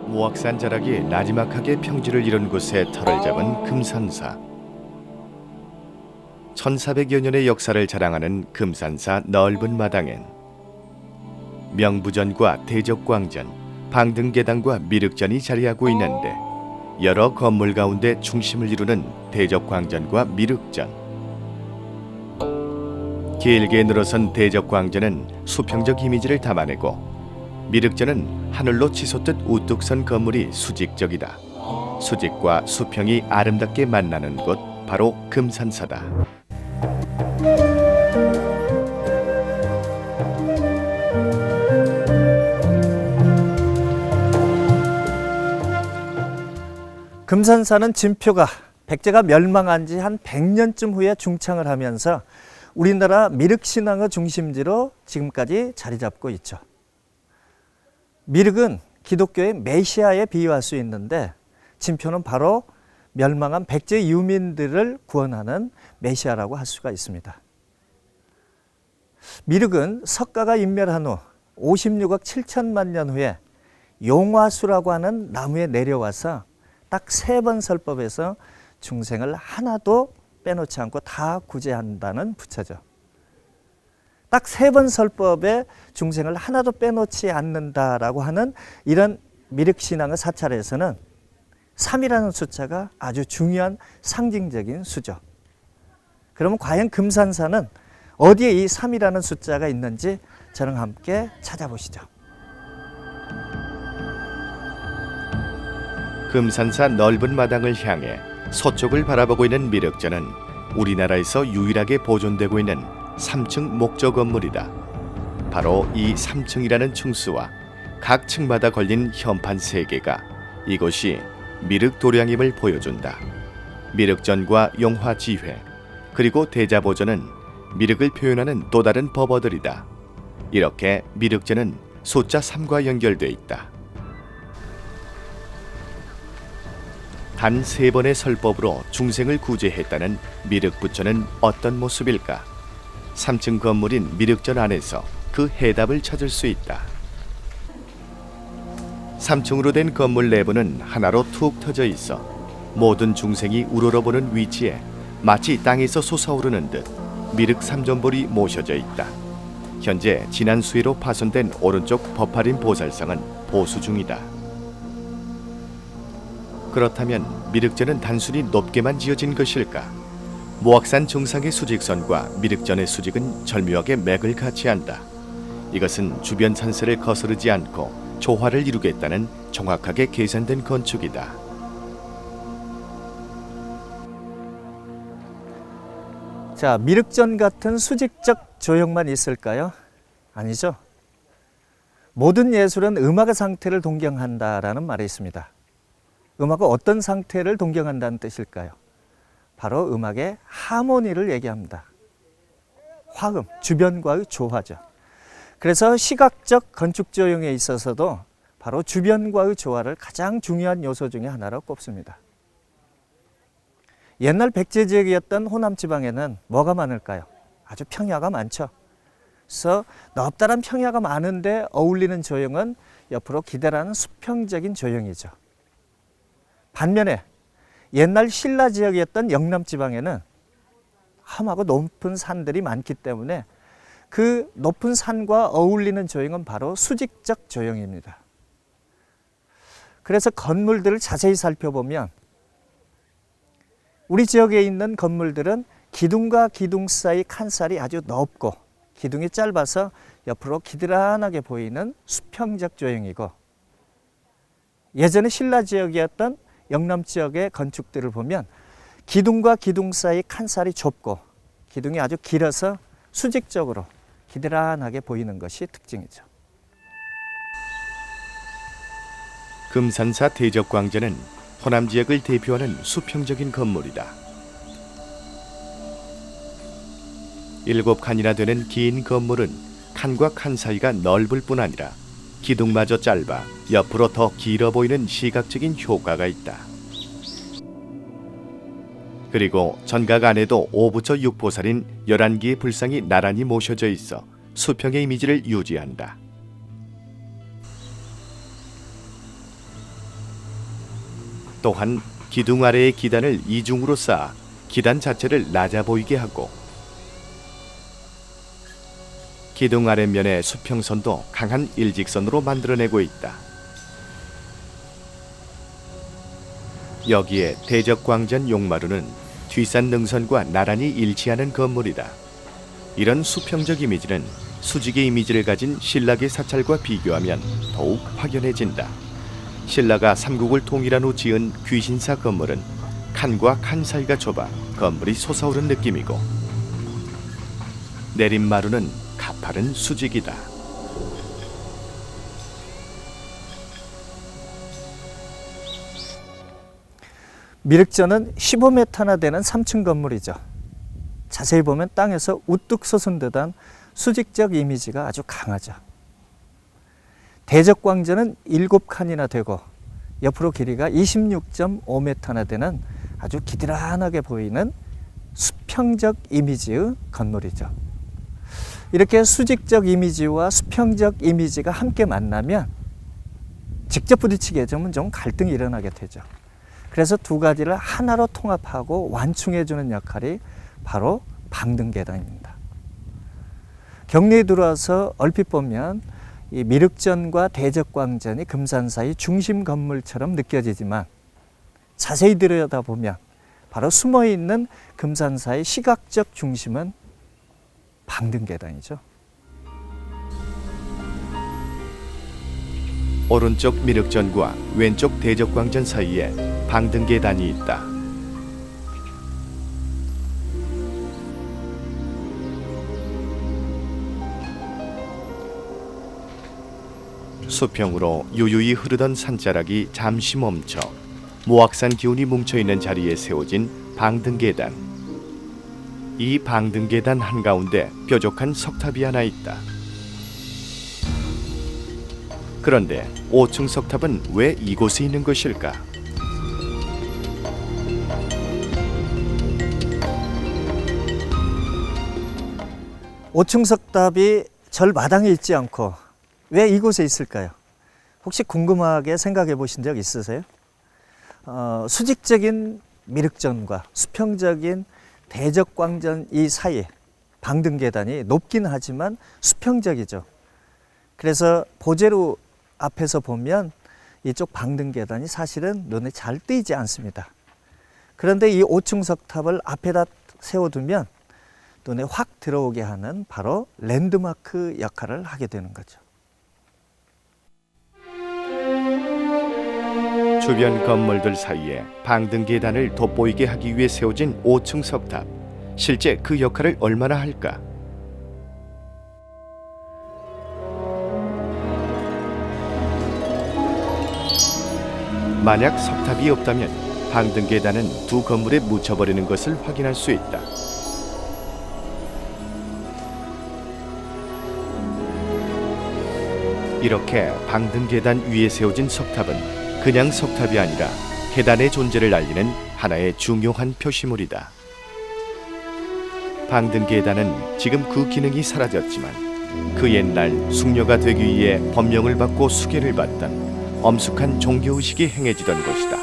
모악산 자락이 나지막하게 평지를 이룬 곳에 터를 잡은 금산사. 1400여 년의 역사를 자랑하는 금산사 넓은 마당엔 명부전과 대적광전, 방등계당과 미륵전이 자리하고 있는데 여러 건물 가운데 중심을 이루는 대적광전과 미륵전. 길게 늘어선 대적광전은 수평적 이미지를 담아내고 미륵전은 하늘로 치솟듯 우뚝 선 건물이 수직적이다. 수직과 수평이 아름답게 만나는 곳 바로 금산사다. 금산사는 진표가 백제가 멸망한 지 한 100년쯤 후에 중창을 하면서 우리나라 미륵신앙의 중심지로 지금까지 자리 잡고 있죠. 미륵은 기독교의 메시아에 비유할 수 있는데 진표는 바로 멸망한 백제 유민들을 구원하는 메시아라고 할 수가 있습니다. 미륵은 석가가 인멸한 후 56억 7천만 년 후에 용화수라고 하는 나무에 내려와서 딱 3번 설법에서 중생을 하나도 빼놓지 않고 다 구제한다는 부처죠. 딱 3번 설법에 중생을 하나도 빼놓지 않는다라고 하는 이런 미륵신앙의 사찰에서는 3이라는 숫자가 아주 중요한 상징적인 수죠. 그러면 과연 금산사는 어디에 이 3이라는 숫자가 있는지 저랑 함께 찾아보시죠. 금산사 넓은 마당을 향해 서쪽을 바라보고 있는 미륵전은 우리나라에서 유일하게 보존되고 있는 3층 목조 건물이다. 바로 이 3층이라는 층수와 각 층마다 걸린 현판 3개가 이곳이 미륵 도량임을 보여준다. 미륵전과 용화지회 그리고 대자보전은 미륵을 표현하는 또 다른 법어들이다. 이렇게 미륵전은 숫자 3과 연결돼 있다. 단 3번의 설법으로 중생을 구제했다는 미륵부처는 어떤 모습일까? 3층 건물인 미륵전 안에서 그 해답을 찾을 수 있다. 3층으로 된 건물 내부는 하나로 툭 터져 있어 모든 중생이 우러러보는 위치에 마치 땅에서 솟아오르는 듯 미륵 삼존볼이 모셔져 있다. 현재 지난 수해로 파손된 오른쪽 버파린 보살상은 보수 중이다. 그렇다면 미륵전은 단순히 높게만 지어진 것일까? 모악산 정상의 수직선과 미륵전의 수직은 절묘하게 맥을 같이한다. 이것은 주변 산세를 거스르지 않고 조화를 이루겠다는 정확하게 계산된 건축이다. 자, 미륵전 같은 수직적 조형만 있을까요? 아니죠. 모든 예술은 음악의 상태를 동경한다라는 말이 있습니다. 음악은 어떤 상태를 동경한다는 뜻일까요? 바로 음악의 하모니를 얘기합니다. 화음, 주변과의 조화죠. 그래서 시각적 건축 조형에 있어서도 바로 주변과의 조화를 가장 중요한 요소 중에 하나로 꼽습니다. 옛날 백제 지역이었던 호남 지방에는 뭐가 많을까요? 아주 평야가 많죠. 그래서 넓다란 평야가 많은데 어울리는 조형은 옆으로 기대라는 수평적인 조형이죠. 반면에 옛날 신라 지역이었던 영남 지방에는 험하고 높은 산들이 많기 때문에 그 높은 산과 어울리는 조형은 바로 수직적 조형입니다. 그래서 건물들을 자세히 살펴보면 우리 지역에 있는 건물들은 기둥과 기둥 사이 칸살이 아주 넓고 기둥이 짧아서 옆으로 기드란하게 보이는 수평적 조형이고, 예전에 신라 지역이었던 영남 지역의 건축들을 보면 기둥과 기둥 사이 칸살이 좁고 기둥이 아주 길어서 수직적으로 기드란하게 보이는 것이 특징이죠. 금산사 대적광전은 호남 지역을 대표하는 수평적인 건물이다. 7칸이나 되는 긴 건물은 칸과 칸 사이가 넓을 뿐 아니라 기둥마저 짧아 옆으로 더 길어 보이는 시각적인 효과가 있다. 그리고 전각 안에도 5부처 6보살인 11개의 불상이 나란히 모셔져 있어 수평의 이미지를 유지한다. 또한 기둥 아래의 기단을 이중으로 쌓아 기단 자체를 낮아 보이게 하고 기둥 아랫면의 수평선도 강한 일직선으로 만들어내고 있다. 여기에 대적광전 용마루는 뒷산 능선과 나란히 일치하는 건물이다. 이런 수평적 이미지는 수직의 이미지를 가진 신라의 사찰과 비교하면 더욱 확연해진다. 신라가 삼국을 통일한 후 지은 귀신사 건물은 칸과 칸 사이가 좁아 건물이 솟아오른 느낌이고 내림마루는 가파른 수직이다. 미륵전은 15m나 되는 3층 건물이죠. 자세히 보면 땅에서 우뚝 솟은 듯한 수직적 이미지가 아주 강하죠. 대적광전은 7칸이나 되고 옆으로 길이가 26.5m나 되는 아주 기드란하게 보이는 수평적 이미지의 건물이죠. 이렇게 수직적 이미지와 수평적 이미지가 함께 만나면 직접 부딪히게 되면 좀 갈등이 일어나게 되죠. 그래서 두 가지를 하나로 통합하고 완충해 주는 역할이 바로 방등계단입니다. 경리에 들어와서 얼핏 보면 이 미륵전과 대적광전이 금산사의 중심 건물처럼 느껴지지만 자세히 들여다보면 바로 숨어있는 금산사의 시각적 중심은 방등계단이죠. 오른쪽 미륵전과 왼쪽 대적광전 사이에 방등계단이 있다. 수평으로 유유히 흐르던 산자락이 잠시 멈춰 모악산 기운이 뭉쳐있는 자리에 세워진 방등계단. 이 방등계단 한가운데 뾰족한 석탑이 하나 있다. 그런데 5층 석탑은 왜 이곳에 있는 것일까? 오층 석탑이 절 마당에 있지 않고 왜 이곳에 있을까요? 혹시 궁금하게 생각해 보신 적 있으세요? 수직적인 미륵전과 수평적인 대적광전 이 사이 방등계단이 높긴 하지만 수평적이죠. 그래서 보제루 앞에서 보면 이쪽 방등계단이 사실은 눈에 잘 띄지 않습니다. 그런데 이 5층 석탑을 앞에다 세워두면 눈에 확 들어오게 하는 바로 랜드마크 역할을 하게 되는 거죠. 주변 건물들 사이에 방등계단을 돋보이게 하기 위해 세워진 5층 석탑. 실제 그 역할을 얼마나 할까? 만약 석탑이 없다면 방등계단은 두 건물에 묻혀버리는 것을 확인할 수 있다. 이렇게 방등계단 위에 세워진 석탑은 그냥 석탑이 아니라 계단의 존재를 알리는 하나의 중요한 표시물이다. 방등계단은 지금 그 기능이 사라졌지만 그 옛날 숙녀가 되기 위해 법명을 받고 수계를 받던 엄숙한 종교의식이 행해지던 곳이다.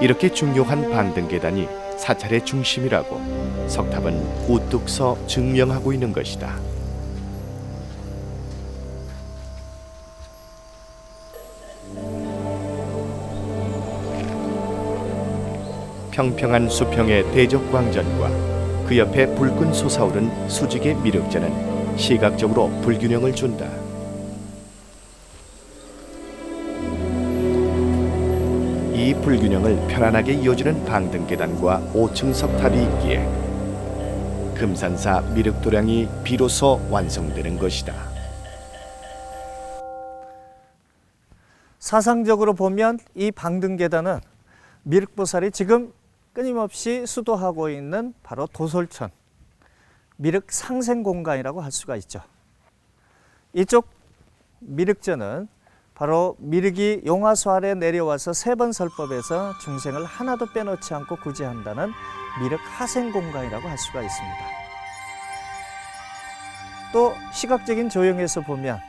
이렇게 중요한 방등계단이 사찰의 중심이라고 석탑은 우뚝 서 증명하고 있는 것이다. 평평한 수평의 대적광전과 그 옆에 불끈 솟아오른 수직의 미륵전은 시각적으로 불균형을 준다. 이 불균형을 편안하게 이어주는 방등계단과 5층 석탑이 있기에 금산사 미륵도량이 비로소 완성되는 것이다. 사상적으로 보면 이 방등계단은 미륵보살이 지금 끊임없이 수도하고 있는 바로 도솔천, 미륵 상생공간이라고 할 수가 있죠. 이쪽 미륵전은 바로 미륵이 용화수 아래 내려와서 세 번 설법에서 중생을 하나도 빼놓지 않고 구제한다는 미륵 하생공간이라고 할 수가 있습니다. 또 시각적인 조형에서 보면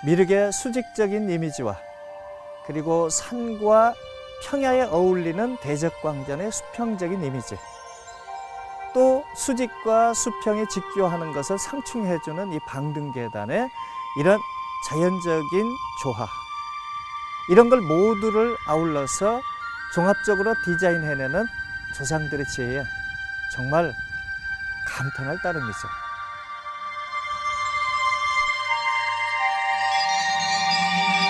미륵의 수직적인 이미지와 그리고 산과 평야에 어울리는 대적광전의 수평적인 이미지, 또 수직과 수평이 직교하는 것을 상충해주는 이 방등계단의 이런 자연적인 조화, 이런 걸 모두를 아울러서 종합적으로 디자인해내는 조상들의 지혜에 정말 감탄할 따름이죠.